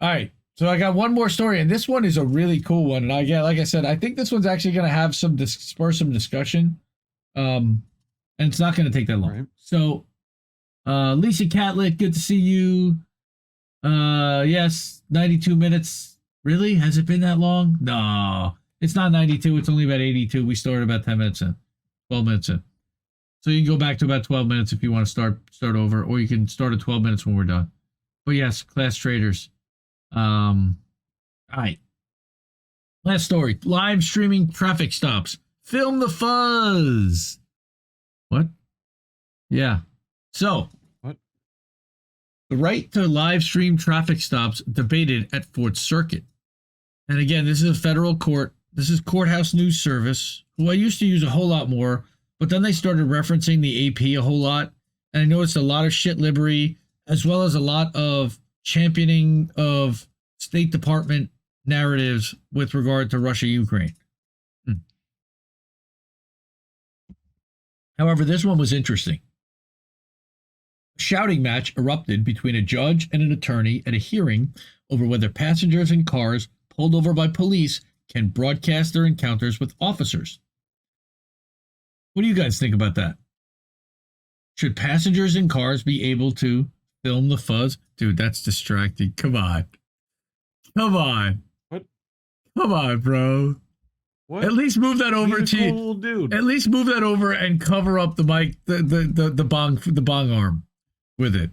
All right. So I got one more story, and this one is a really cool one. And like I said, I think this one's actually going to have spur some discussion. And it's not going to take that long. Right. So, Lisa Catlett, good to see you. Yes, 92 minutes. Really? Has it been that long? No, it's not 92. It's only about 82. We started about 10 minutes in, 12 minutes in. So you can go back to about 12 minutes if you want to start over, or you can start at 12 minutes when we're done. But yes, class traders. All right. Last story. Live streaming traffic stops. Film the fuzz. What? Yeah. So, what? The right to live stream traffic stops debated at Fourth Circuit. And again, this is a federal court. This is Courthouse News Service, who I used to use a whole lot more, but then they started referencing the AP a whole lot. And I noticed a lot of shit libbery, as well as a lot of championing of State Department narratives with regard to Russia-Ukraine. However, this one was interesting. A shouting match erupted between a judge and an attorney at a hearing over whether passengers in cars pulled over by police can broadcast their encounters with officers. What do you guys think about that? Should passengers in cars be able to film the fuzz? Dude, that's distracting. Come on. Come on. What? Come on, bro. What? At least move that over He's a cool little dude. At least move that over and cover up the mic, the bong arm with it.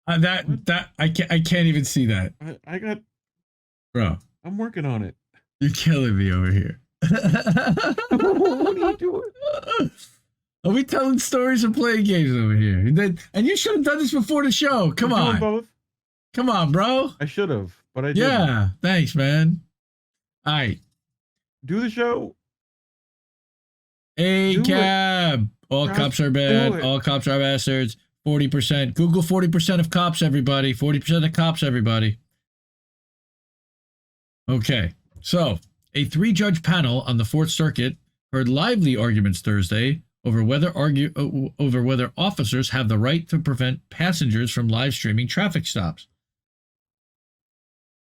That I can't even see that. I got, bro. I'm working on it. You're killing me over here. What are you doing? Are we telling stories and playing games over here? And you should have done this before the show. Come We're on. doing both. Come on, bro. I should have, but I didn't. Yeah, thanks, man. All right. Do the show. A cab. All cops are bad. All cops are bastards. 40%. Google 40% of cops, everybody. 40% of cops, everybody. Okay. So, a 3-judge panel on the Fourth Circuit heard lively arguments Thursday over whether officers have the right to prevent passengers from live streaming traffic stops.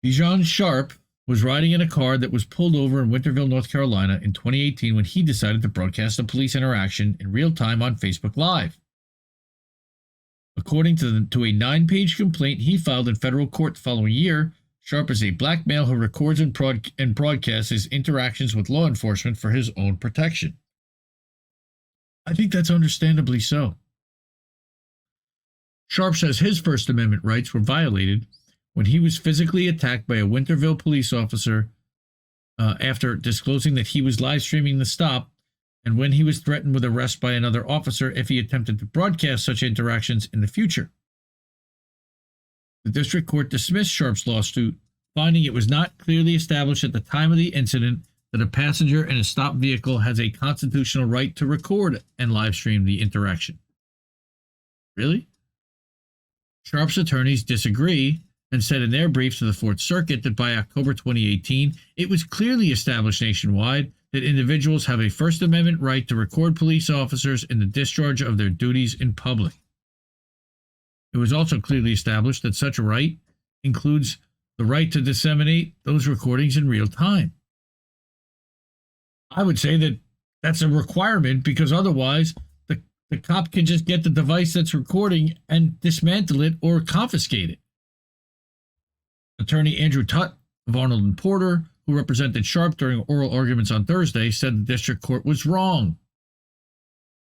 Dijon Sharp was riding in a car that was pulled over in Winterville, North Carolina in 2018 when he decided to broadcast a police interaction in real time on Facebook Live. According to a 9-page complaint he filed in federal court the following year, Sharp is a black male who records and broadcasts his interactions with law enforcement for his own protection. I think that's understandably so. Sharp says his First Amendment rights were violated when he was physically attacked by a Winterville police officer after disclosing that he was live streaming the stop, and when he was threatened with arrest by another officer if he attempted to broadcast such interactions in the future. The district court dismissed Sharp's lawsuit, finding it was not clearly established at the time of the incident that a passenger in a stopped vehicle has a constitutional right to record and live stream the interaction. Really? Sharp's attorneys disagree and said in their brief to the Fourth Circuit that by October 2018, it was clearly established nationwide that individuals have a First Amendment right to record police officers in the discharge of their duties in public. It was also clearly established that such a right includes the right to disseminate those recordings in real time. I would say that that's a requirement because otherwise the cop can just get the device that's recording and dismantle it or confiscate it. Attorney Andrew Tutt of Arnold and Porter, who represented Sharp during oral arguments on Thursday, said the district court was wrong.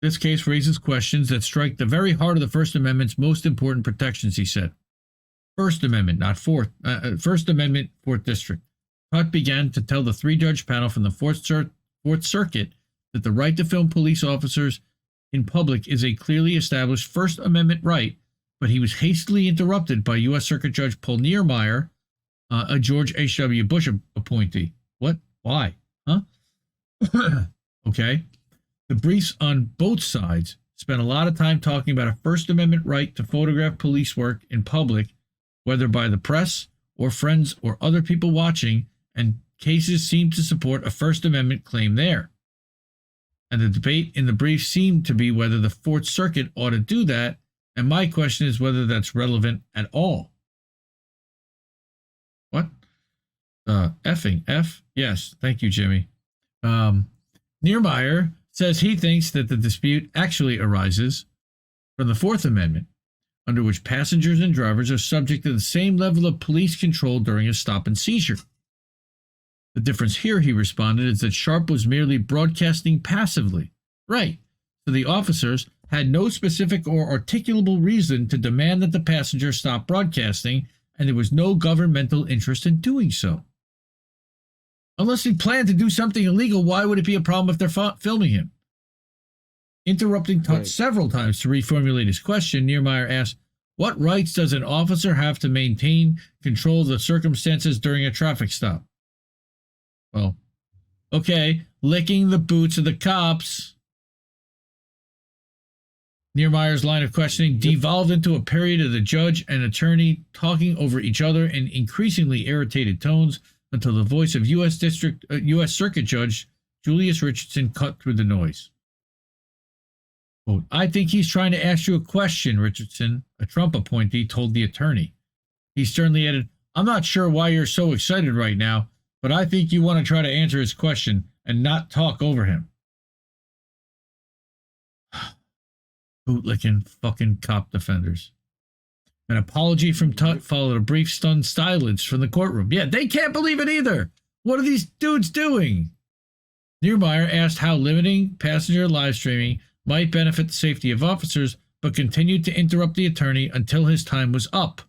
This case raises questions that strike the very heart of the First Amendment's most important protections, he said. First Amendment, not Fourth. First Amendment, Fourth District. Tutt began to tell the 3-judge panel from the Fourth Circuit that the right to film police officers in public is a clearly established First Amendment right, but he was hastily interrupted by U.S. Circuit Judge Paul Niermeyer, a George H.W. Bush appointee. What? Why? Huh? Okay. The briefs on both sides spent a lot of time talking about a First Amendment right to photograph police work in public, whether by the press or friends or other people watching, and cases seemed to support a First Amendment claim there. And the debate in the brief seemed to be whether the Fourth Circuit ought to do that, and my question is whether that's relevant at all. Effing F? Yes. Thank you, Jimmy. Niermeyer says he thinks that the dispute actually arises from the Fourth Amendment, under which passengers and drivers are subject to the same level of police control during a stop and seizure. The difference here, he responded, is that Sharp was merely broadcasting passively. Right. So the officers had no specific or articulable reason to demand that the passenger stop broadcasting, and there was no governmental interest in doing so. Unless he planned to do something illegal, why would it be a problem if they're filming him? Interrupting Tutt several times to reformulate his question, Niermeyer asked, what rights does an officer have to maintain control of the circumstances during a traffic stop? Well, okay, licking the boots of the cops. Niermeyer's line of questioning devolved into a period of the judge and attorney talking over each other in increasingly irritated tones until the voice of U.S. Circuit Judge Julius Richardson cut through the noise. Quote, I think he's trying to ask you a question, Richardson, a Trump appointee told the attorney. He sternly added, I'm not sure why you're so excited right now, but I think you want to try to answer his question and not talk over him. Bootlicking fucking cop defenders. An apology from Tutt followed a brief stunned silence from the courtroom. Yeah, they can't believe it either. What are these dudes doing? Niermeyer asked how limiting passenger live streaming might benefit the safety of officers, but continued to interrupt the attorney until his time was up.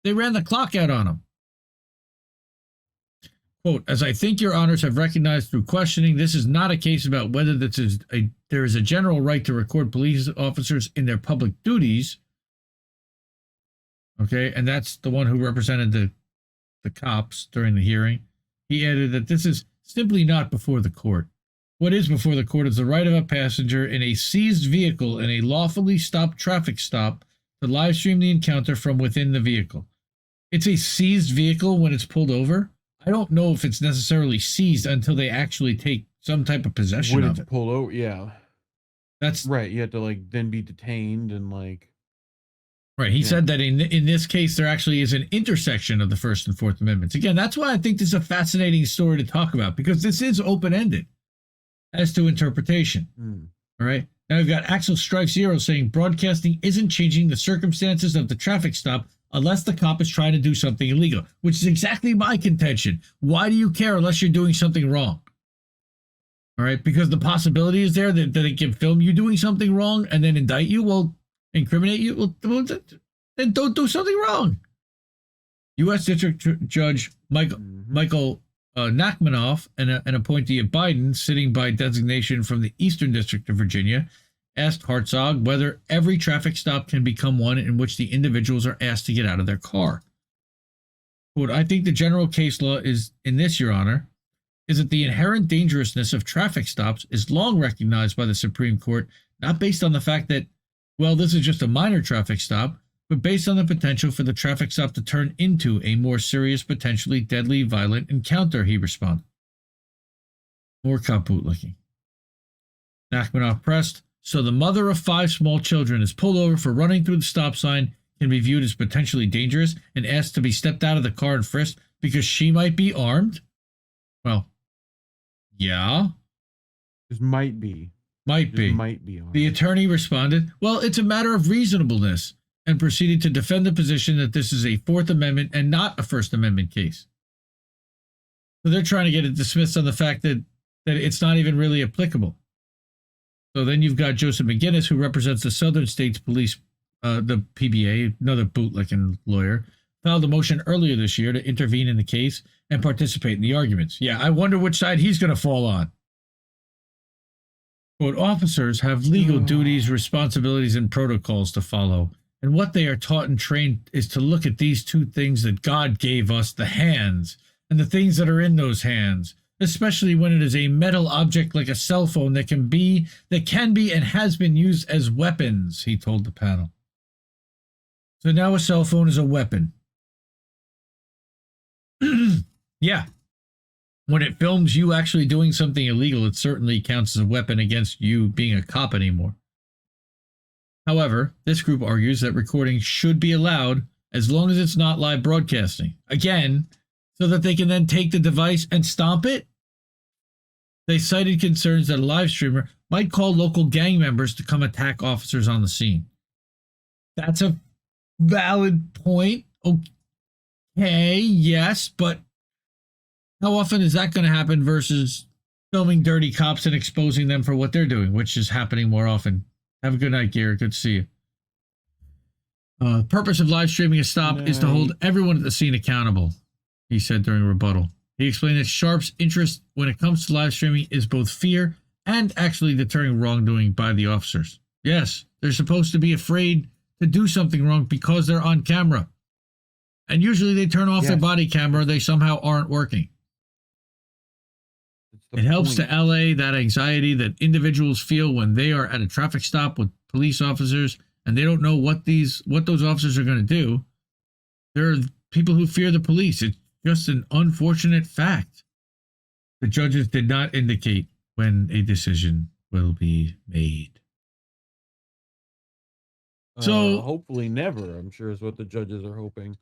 They ran the clock out on him. Quote, as I think your honors have recognized through questioning, this is not a case about whether there is a general right to record police officers in their public duties. Okay, and that's the one who represented the cops during the hearing. He added that this is simply not before the court. What is before the court is the right of a passenger in a seized vehicle in a lawfully stopped traffic stop to live stream the encounter from within the vehicle. It's a seized vehicle when it's pulled over. I don't know if it's necessarily seized until they actually take some type of possession of it. When it's pulled over, yeah. That's right. You have to then be detained and Right. He said that in this case, there actually is an intersection of the First and Fourth Amendments. Again, that's why I think this is a fascinating story to talk about, because this is open-ended as to interpretation. All right. Now we've got Axel Strike Zero saying broadcasting isn't changing the circumstances of the traffic stop unless the cop is trying to do something illegal, which is exactly my contention. Why do you care unless you're doing something wrong? All right. Because the possibility is there that they can film you doing something wrong and then indict you. Well, incriminate you, well, then don't do something wrong. U.S. District Judge Michael Nachmanoff, an appointee of Biden, sitting by designation from the Eastern District of Virginia, asked Hartzog whether every traffic stop can become one in which the individuals are asked to get out of their car. Quote, I think the general case law is, in this, Your Honor, is that the inherent dangerousness of traffic stops is long recognized by the Supreme Court, not based on the fact that, well, this is just a minor traffic stop, but based on the potential for the traffic stop to turn into a more serious, potentially deadly, violent encounter, he responded. More cop bootlicking. Nachmanoff pressed, so the mother of 5 small children is pulled over for running through the stop sign, can be viewed as potentially dangerous, and asked to be stepped out of the car and frisked because she might be armed? Well, yeah. This might be. Might be. The attorney responded, well, it's a matter of reasonableness, and proceeded to defend the position that this is a Fourth Amendment and not a First Amendment case. So they're trying to get it dismissed on the fact that it's not even really applicable. So then you've got Joseph McGinnis, who represents the Southern States Police, the PBA, another bootlicking lawyer, filed a motion earlier this year to intervene in the case and participate in the arguments. Yeah, I wonder which side he's going to fall on. Quote, officers have legal duties, responsibilities, and protocols to follow, and what they are taught and trained is to look at these two things that God gave us, the hands, and the things that are in those hands, especially when it is a metal object like a cell phone that can be and has been used as weapons, he told the panel. So now a cell phone is a weapon. Yeah. When it films you actually doing something illegal, it certainly counts as a weapon against you being a cop anymore. However, this group argues that recording should be allowed as long as it's not live broadcasting. Again, so that they can then take the device and stomp it. They cited concerns that a live streamer might call local gang members to come attack officers on the scene. That's a valid point. Okay, yes, but how often is that going to happen versus filming dirty cops and exposing them for what they're doing, which is happening more often? Have a good night, Garrett. Good to see you. The purpose of live streaming a stop is to hold everyone at the scene accountable, he said during a rebuttal. He explained that Sharp's interest when it comes to live streaming is both fear and actually deterring wrongdoing by the officers. Yes, they're supposed to be afraid to do something wrong because they're on camera. And usually they turn off their body camera, they somehow aren't working. It helps to allay that anxiety that individuals feel when they are at a traffic stop with police officers and they don't know what those officers are going to do. There are people who fear the police. It's just an unfortunate fact. The judges did not indicate when a decision will be made. So hopefully never, I'm sure is what the judges are hoping.